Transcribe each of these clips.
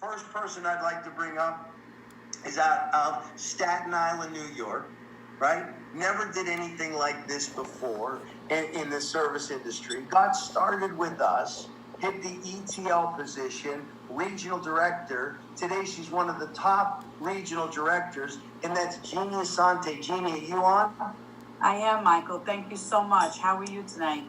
First person I'd like to bring up is out of Staten Island, New York, right? Never did anything like this before in the service industry. Got started with us, hit the ETL position, regional director. Today she's one of the top regional directors, and that's Jeannie Asante. Jeannie, are you on? I am, Michael. Thank you so much. How are you tonight?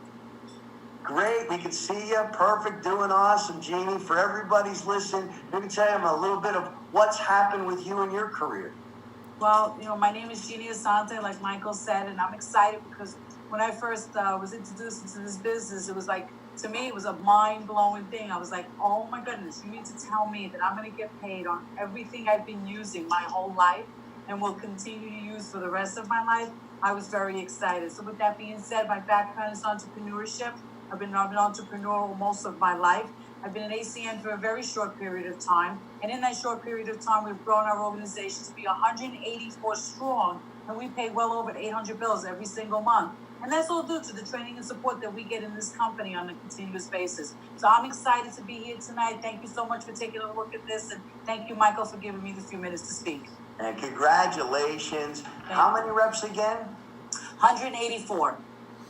Great, we can see you. Perfect, doing awesome, Jeannie. For everybody's listening, let me tell you a little bit of what's happened with you in your career. Well, my name is Jeannie Asante, like Michael said, and I'm excited because when I first was introduced into this business, it was like, to me, it was a mind-blowing thing. I was like, oh my goodness, you mean to tell me that I'm going to get paid on everything I've been using my whole life and will continue to use for the rest of my life? I was very excited. So with that being said, my background is entrepreneurship. I've been an entrepreneur most of my life. I've been at ACN for a very short period of time. And in that short period of time, we've grown our organization to be 184 strong. And we pay well over 800 bills every single month. And that's all due to the training and support that we get in this company on a continuous basis. So I'm excited to be here tonight. Thank you so much for taking a look at this. And thank you, Michael, for giving me the few minutes to speak. And congratulations. How many reps again? 184.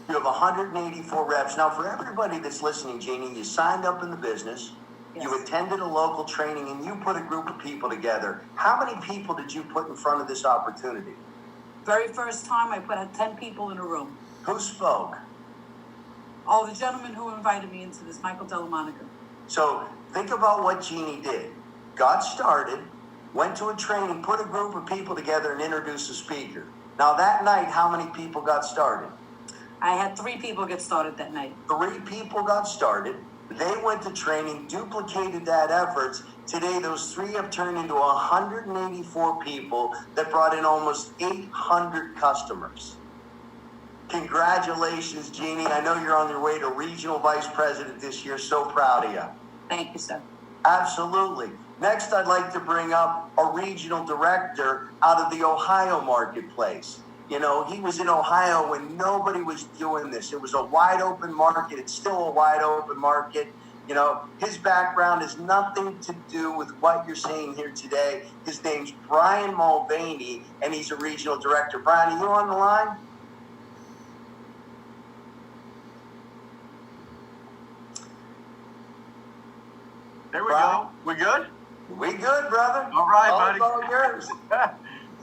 You have 184 reps. Now, for everybody that's listening, Jeannie, you signed up in the business, yes. You attended a local training, and you put a group of people together. How many people did you put in front of this opportunity? Very first time, I put 10 people in a room. Who spoke? Oh, the gentleman who invited me into this, Michael Delamonica. So think about what Jeannie did. Got started, went to a training, put a group of people together, and introduced a speaker. Now, that night, how many people got started? I had 3 people get started that night. 3 people got started. They went to training, duplicated that efforts. Today, those 3 have turned into 184 people that brought in almost 800 customers. Congratulations, Jeannie. I know you're on your way to regional vice president this year. So proud of you. Thank you, sir. Absolutely. Next, I'd like to bring up a regional director out of the Ohio marketplace. He was in Ohio when nobody was doing this. It was a wide open market. It's still a wide open market. His background has nothing to do with what you're seeing here today. His name's Brian Mulvaney, and he's a regional director. Brian, are you on the line? There we go. We good? We good, brother. All right, buddy. All yours.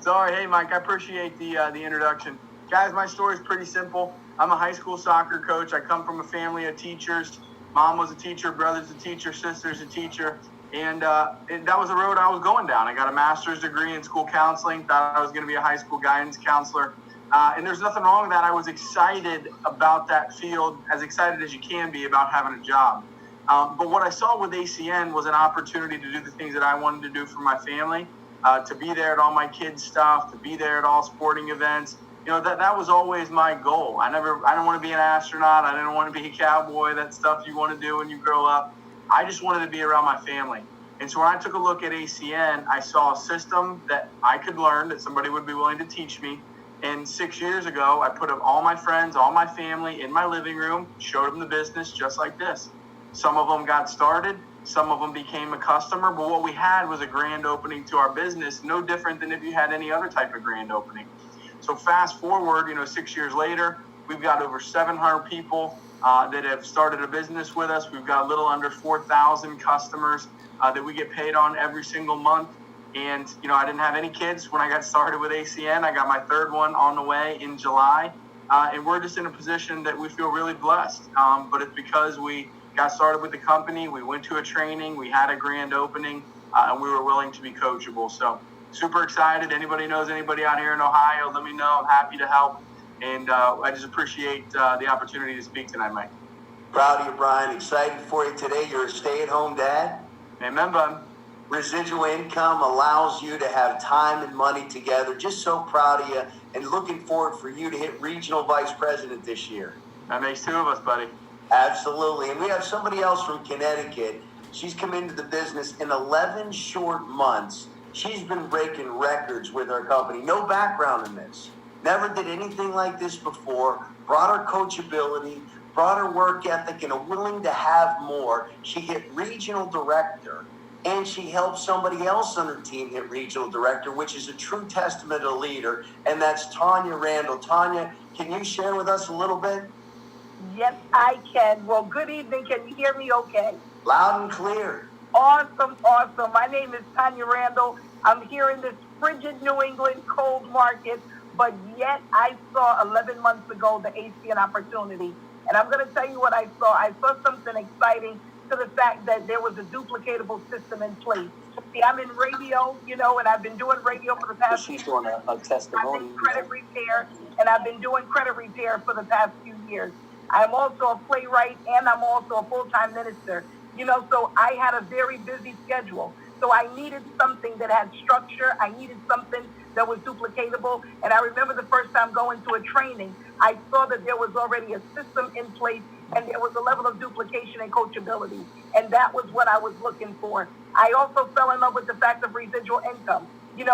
Sorry. Hey, Mike, I appreciate the introduction. Guys, my story is pretty simple. I'm a high school soccer coach. I come from a family of teachers. Mom was a teacher, brother's a teacher, sister's a teacher. And that was the road I was going down. I got a master's degree in school counseling, thought I was going to be a high school guidance counselor. And there's nothing wrong with that. I was excited about that field, as excited as you can be about having a job. But what I saw with ACN was an opportunity to do the things that I wanted to do for my family, to be there at all my kids' stuff, to be there at all sporting events. That was always my goal. I didn't want to be an astronaut. I didn't want to be a cowboy, that stuff you want to do when you grow up. I just wanted to be around my family. And so when I took a look at ACN, I saw a system that I could learn, that somebody would be willing to teach me. And 6 years ago, I put up all my friends, all my family in my living room, showed them the business just like this. Some of them got started. Some of them became a customer. But what we had was a grand opening to our business, no different than if you had any other type of grand opening. So fast forward, 6 years later, we've got over 700 people that have started a business with us. We've got a little under 4,000 customers that we get paid on every single month. And, I didn't have any kids when I got started with ACN. I got my 3rd one on the way in July. And we're just in a position that we feel really blessed. But it's because we got started with the company, we went to a training, we had a grand opening, and we were willing to be coachable. So super excited. Anybody knows anybody out here in Ohio, let me know. I'm happy to help. And I just appreciate the opportunity to speak tonight, Mike. Proud of you, Brian. Excited for you today. You're a stay-at-home dad. Amen, bud. Residual income allows you to have time and money together. Just so proud of you and looking forward for you to hit regional vice president this year. That makes 2 of us, buddy. Absolutely. And we have somebody else from Connecticut. She's come into the business in 11 short months. She's been breaking records with our company. No background in this. Never did anything like this before. Brought her coachability, brought her work ethic, and a willing to have more. She hit regional director and she helped somebody else on her team hit regional director, which is a true testament to a leader, and that's Tanya Randall. Tanya, can you share with us a little bit? Yes, I can. Well, good evening. Can you hear me okay? Loud and clear. Awesome, awesome. My name is Tanya Randall. I'm here in this frigid New England cold market, but yet I saw 11 months ago the ACN opportunity. And I'm going to tell you what I saw. I saw something exciting to the fact that there was a duplicatable system in place. See, I'm in radio, and I've been doing radio for the past She's doing a testimonial. I'm in credit repair, and I've been doing credit repair for the past few years. I'm also a playwright, and I'm also a full-time minister. So I had a very busy schedule. So I needed something that had structure. I needed something that was duplicatable. And I remember the first time going to a training, I saw that there was already a system in place and there was a level of duplication and coachability. And that was what I was looking for. I also fell in love with the fact of residual income.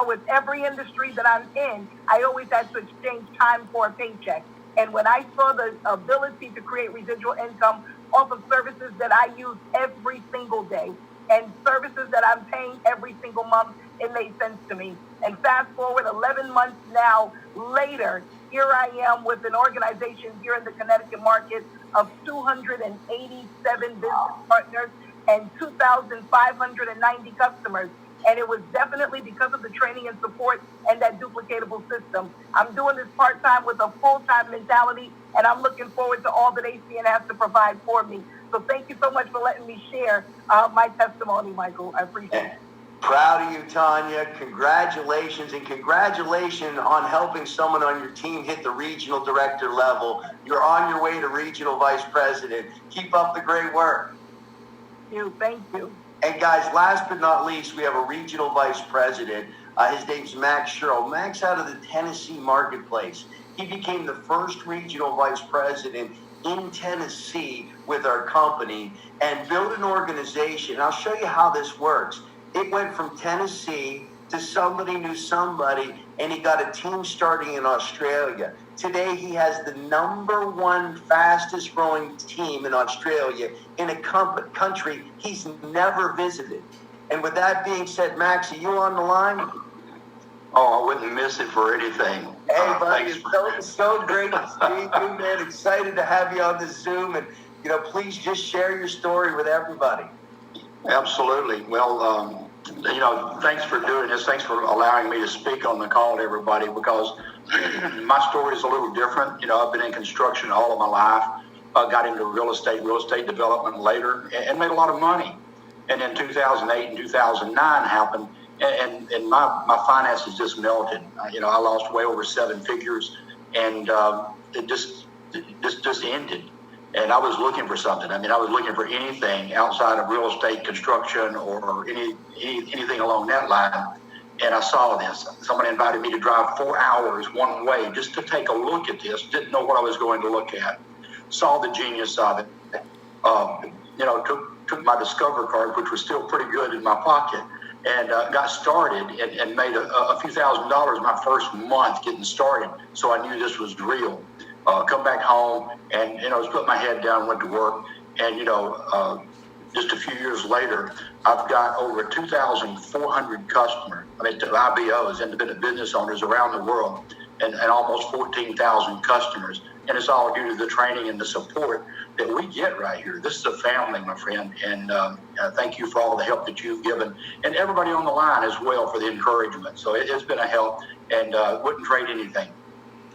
With every industry that I'm in, I always had to exchange time for a paycheck. And when I saw the ability to create residual income off of services that I use every single day and services that I'm paying every single month, it made sense to me. And fast forward 11 months now later, here I am with an organization here in the Connecticut market of 287 business partners and 2,590 customers. And it was definitely because of the training and support and that duplicatable system. I'm doing this part-time with a full-time mentality, and I'm looking forward to all that ACN has to provide for me. So thank you so much for letting me share my testimony, Michael. I appreciate it. Proud of you, Tanya. Congratulations, and congratulations on helping someone on your team hit the regional director level. You're on your way to regional vice president. Keep up the great work. Thank you. And guys, last but not least, we have a regional vice president. His name's Max Sherrill. Max out of the Tennessee marketplace. He became the first regional vice president in Tennessee with our company and built an organization. I'll show you how this works. It went from Tennessee to somebody knew somebody, and he got a team starting in Australia. Today, he has the #1 fastest growing team in Australia in a country he's never visited. And with that being said, Max, are you on the line? Oh, I wouldn't miss it for anything. Hey, buddy, it's so great to see you, man. Excited to have you on the Zoom. And, please just share your story with everybody. Absolutely. Well, thanks for doing this. Thanks for allowing me to speak on the call to everybody, because my story is a little different. I've been in construction all of my life. I got into real estate development later, and made a lot of money. And then 2008 and 2009 happened, and my finances just melted. I lost way over 7 figures, and it just ended. And I was looking for something. I was looking for anything outside of real estate, construction, or anything along that line. And I saw this. Someone invited me to drive 4 hours one way just to take a look at this. Didn't know what I was going to look at. Saw the genius of it. Took my Discover card, which was still pretty good, in my pocket, and got started and made a few $1,000s my first month getting started. So I knew this was real. Come back home and, just put my head down, went to work. And, just a few years later, I've got over 2,400 customers. IBOs, independent business owners around the world, and almost 14,000 customers. And it's all due to the training and the support that we get right here. This is a family, my friend. And thank you for all the help that you've given. And everybody on the line as well for the encouragement. So it has been a help, and wouldn't trade anything.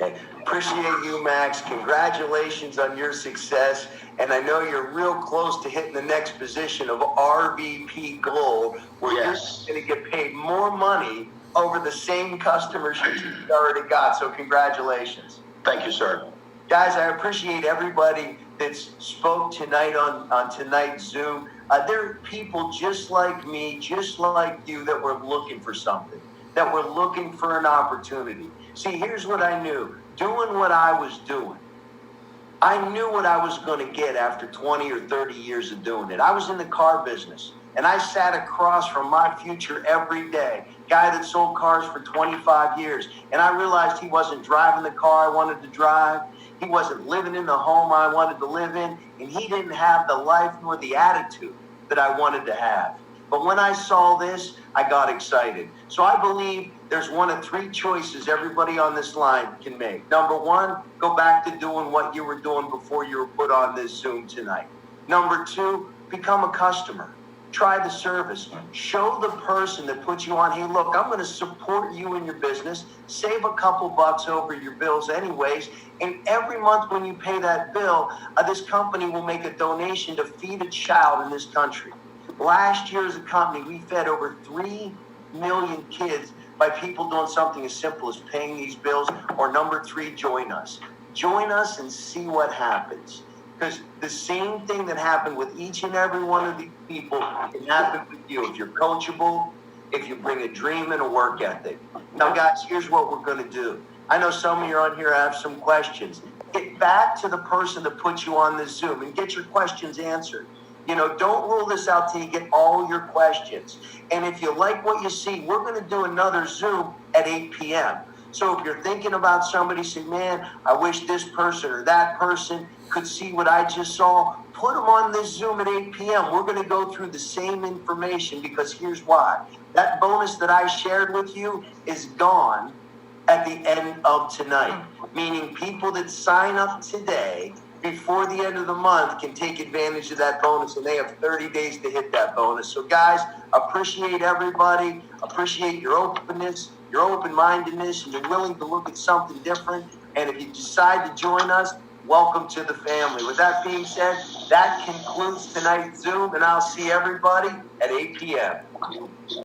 Okay. Appreciate you, Max. Congratulations on your success. And I know you're real close to hitting the next position of RVP Gold, where Yes. you're going to get paid more money over the same customers you've already got. So congratulations. Thank you, sir. Guys, I appreciate everybody that spoke tonight on tonight's Zoom. There are people just like me, just like you, that were looking for something, that were looking for an opportunity. See, here's what I knew. Doing what I was doing, I knew what I was going to get after 20 or 30 years of doing it. I was in the car business, and I sat across from my future every day, guy that sold cars for 25 years, and I realized he wasn't driving the car I wanted to drive. He wasn't living in the home I wanted to live in, and he didn't have the life nor the attitude that I wanted to have. But when I saw this, I got excited. So I believe there's one of three choices everybody on this line can make. Number one, go back to doing what you were doing before you were put on this Zoom tonight. Number two, become a customer. Try the service. Show the person that put you on, hey, look, I'm going to support you in your business. Save a couple bucks over your bills anyways. And every month when you pay that bill, this company will make a donation to feed a child in this country. Last year as a company, we fed over 3 million kids by people doing something as simple as paying these bills. Or number three, join us. Join us and see what happens. Because the same thing that happened with each and every one of these people can happen with you if you're coachable, if you bring a dream and a work ethic. Now, guys, here's what we're going to do. I know some of you on here have some questions. Get back to the person that put you on this Zoom and get your questions answered. You know, don't rule this out till you get all your questions. And if you like what you see, we're going to do another Zoom at 8 p.m. So if you're thinking about somebody, say, man, I wish this person or that person could see what I just saw, put them on this Zoom at 8 p.m. We're going to go through the same information because here's why. That bonus that I shared with you is gone at the end of tonight, meaning people that sign up today before the end of the month can take advantage of that bonus, and they have 30 days to hit that bonus. So guys, appreciate everybody, appreciate your openness, your open-mindedness, and you're willing to look at something different. And if you decide to join us, welcome to the family. With that being said, that concludes tonight's Zoom, and I'll see everybody at 8 p.m.